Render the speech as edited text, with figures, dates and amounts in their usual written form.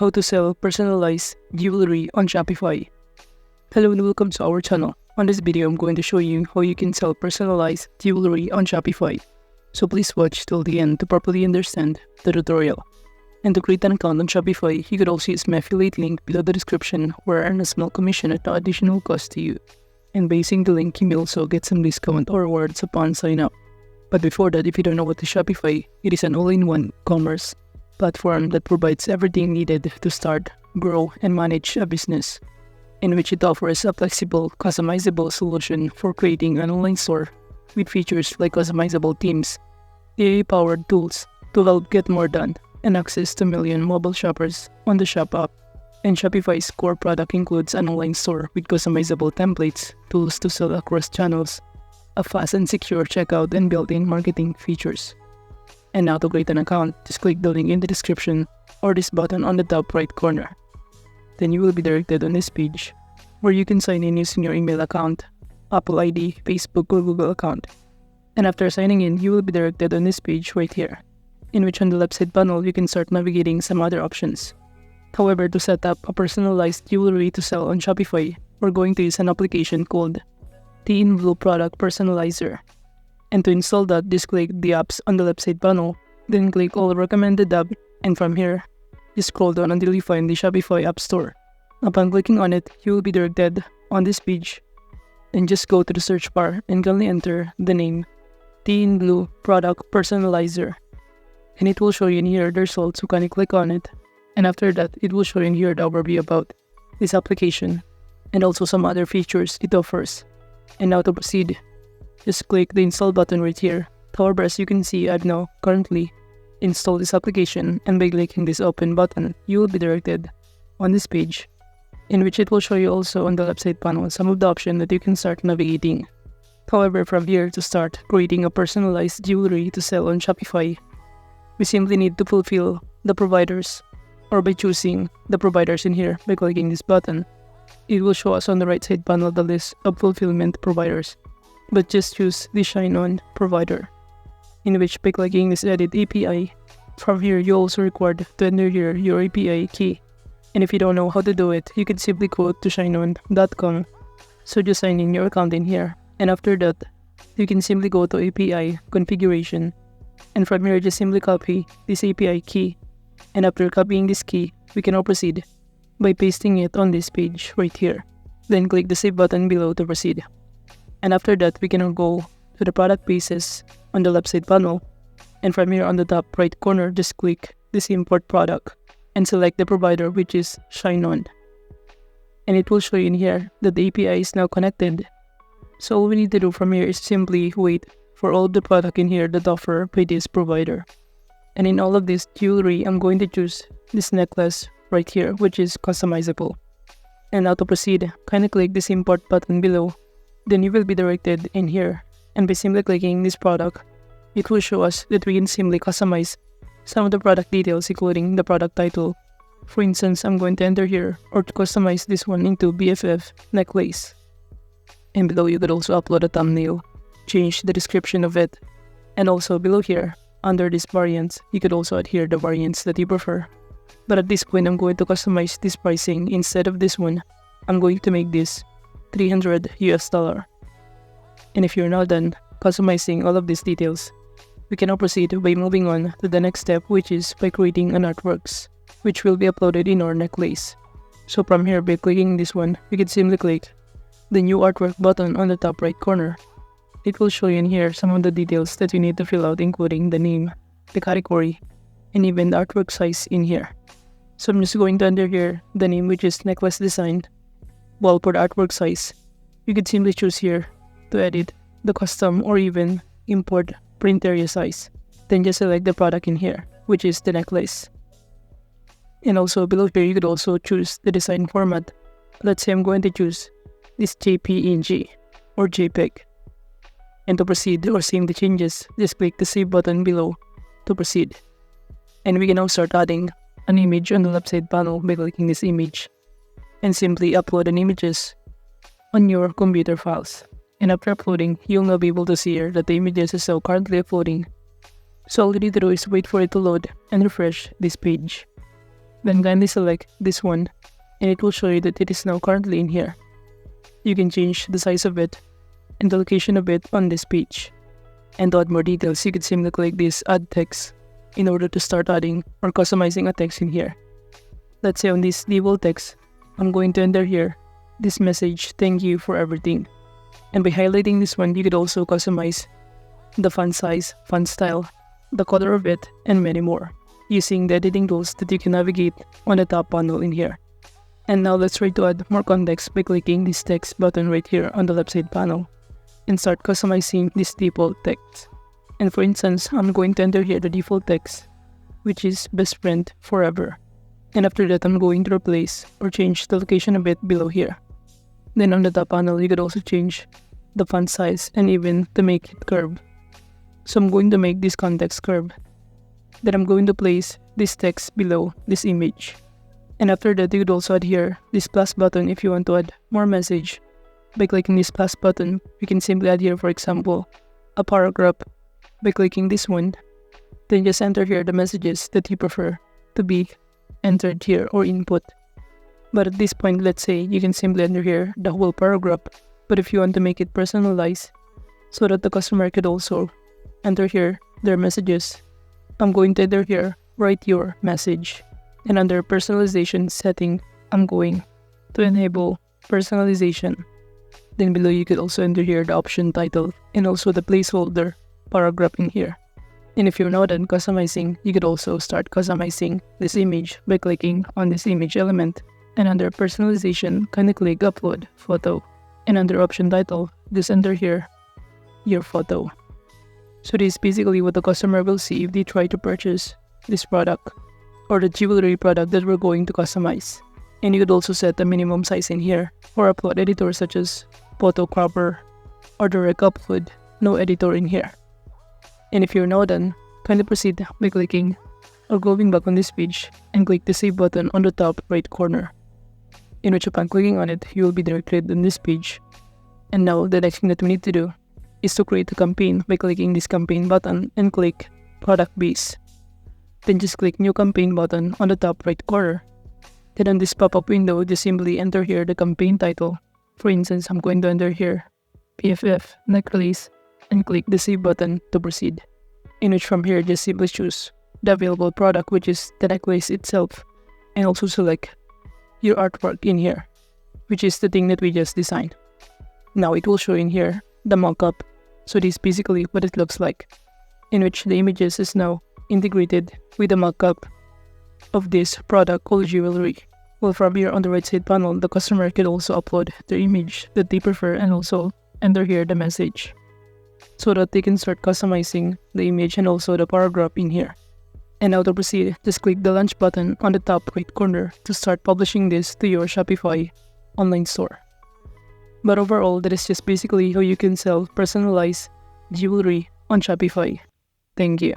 how to sell personalized jewelry on Shopify. Hello and welcome to our channel. On this video, I'm going to show you how you can sell personalized jewelry on Shopify. So please watch till the end to properly understand the tutorial. And to create an account on Shopify, you could also use my affiliate link below the description where I earn a small commission at no additional cost to you. And by using the link, you may also get some discount or rewards upon sign up. But before that, if you don't know what is Shopify, it is an all-in-one commerce platform that provides everything needed to start, grow, and manage a business, in which it offers a flexible, customizable solution for creating an online store with features like customizable themes, AI-powered tools to help get more done, and access to million mobile shoppers on the Shop app. And Shopify's core product includes an online store with customizable templates, tools to sell across channels, a fast and secure checkout, and built-in marketing features. And now to create an account, just click the link in the description or this button on the top right corner. Then you will be directed on this page where you can sign in using your email account, Apple ID, Facebook, or Google account. And after signing in, you will be directed on this page right here, in which on the left side panel you can start navigating some other options. However, to set up a personalized jewelry to sell on Shopify, we're going to use an application called Blue Product Personalizer. And to install that, just click the apps on the left side panel, then click all recommended app, and from here, just scroll down until you find the Shopify App Store. Upon clicking on it, you will be directed on this page. Then just go to the search bar and kindly enter the name Blue Product Personalizer. And it will show you in here the results, so kindly click on it. And after that, it will show you in here the overview about this application and also some other features it offers. And now to proceed, just click the install button right here. However, as you can see, I've now currently installed this application, and by clicking this open button, you will be directed on this page, in which it will show you also on the left side panel some of the options that you can start navigating. However, from here, to start creating a personalized jewelry to sell on Shopify, we simply need to fulfill the providers, or by choosing the providers in here by clicking this button. It will show us on the right side panel the list of fulfillment providers, but just choose the Shine On provider, in which by clicking this edit API, from here you're also required to enter here your API key. And if you don't know how to do it, you can simply go to shineon.com. So just sign in your account in here, and after that, you can simply go to API configuration, and from here just simply copy this API key. And after copying this key, we can now proceed by pasting it on this page right here. Then click the save button below to proceed. And after that, we can now go to the product pages on the left side panel. And from here on the top right corner, just click this import product and select the provider, which is Shine On. And it will show you in here that the API is now connected. So all we need to do from here is simply wait for all the product in here that offer by this provider. And in all of this jewelry, I'm going to choose this necklace right here, which is customizable. And now to proceed, kindly click this import button below. Then you will be directed in here, and by simply clicking this product, it will show us that we can simply customize some of the product details, including the product title. For instance, I'm going to enter here, or to customize this one into BFF necklace. And below you could also upload a thumbnail, change the description of it, and also below here, under this variants, you could also add here the variants that you prefer. But at this point, I'm going to customize this pricing. Instead of this one, I'm going to make this $300 US. And if you're now done customizing all of these details, we can now proceed by moving on to the next step, which is by creating an artworks, which will be uploaded in our necklace. So from here, by clicking this one, we can simply click the new artwork button on the top right corner. It will show you in here some of the details that you need to fill out, including the name, the category, and even the artwork size in here. So I'm just going to enter here the name, which is necklace design. While for the artwork size, you can simply choose here to edit the custom or even import print area size. Then just select the product in here, which is the necklace. And also below here, you could also choose the design format. Let's say I'm going to choose this JPEG or JPEG. And to proceed or save the changes, just click the save button below to proceed. And we can now start adding an image on the left side panel by clicking this image, and simply upload an images on your computer files. And after uploading, you'll now be able to see here that the images is now currently uploading. So all you need to do is wait for it to load and refresh this page. Then kindly select this one and it will show you that it is now currently in here. You can change the size of it and the location of it on this page. And to add more details, you can simply click this add text in order to start adding or customizing a text in here. Let's say on this label text, I'm going to enter here this message, thank you for everything. And by highlighting this one, you could also customize the font size, font style, the color of it, and many more using the editing tools that you can navigate on the top panel in here. And now let's try to add more context by clicking this text button right here on the left side panel and start customizing this default text. And for instance, I'm going to enter here the default text, which is best friend forever. And after that, I'm going to replace or change the location a bit below here. Then on the top panel, you could also change the font size and even to make it curve. So I'm going to make this context curve. Then I'm going to place this text below this image. And after that, you could also add here this plus button if you want to add more message. By clicking this plus button, you can simply add here, for example, a paragraph by clicking this one. Then just enter here the messages that you prefer to be entered here or input. But at this point, let's say you can simply enter here the whole paragraph. But if you want to make it personalized so that the customer could also enter here their messages, I'm going to enter here, write your message. And under personalization setting, I'm going to enable personalization. Then below you could also enter here the option title and also the placeholder paragraph in here. And if you're not done customizing, you could also start customizing this image by clicking on this image element. And under personalization, kindly click upload photo. And under option title, just enter here your photo. So this is basically what the customer will see if they try to purchase this product or the jewelry product that we're going to customize. And you could also set a minimum size in here for upload editor such as photo cropper or direct upload, no editor in here. And if you're now done, kindly proceed by clicking or going back on this page and click the save button on the top right corner. In which upon clicking on it, you will be directed on this page. And now the next thing that we need to do is to create a campaign by clicking this campaign button and click product base. Then just click new campaign button on the top right corner. Then on this pop-up window, just simply enter here the campaign title. For instance, I'm going to enter here PFF neck release and click the save button to proceed. In which from here, just simply choose the available product, which is the necklace itself, and also select your artwork in here, which is the thing that we just designed. Now it will show in here the mockup. So this is basically what it looks like, in which the images is now integrated with the mockup of this product called jewelry. Well, from here on the right side panel, the customer can also upload the image that they prefer and also enter here the message so that they can start customizing the image and also the paragraph in here. And now to proceed, just click the launch button on the top right corner to start publishing this to your Shopify online store. But overall, that is just basically how you can sell personalized jewelry on Shopify. Thank you.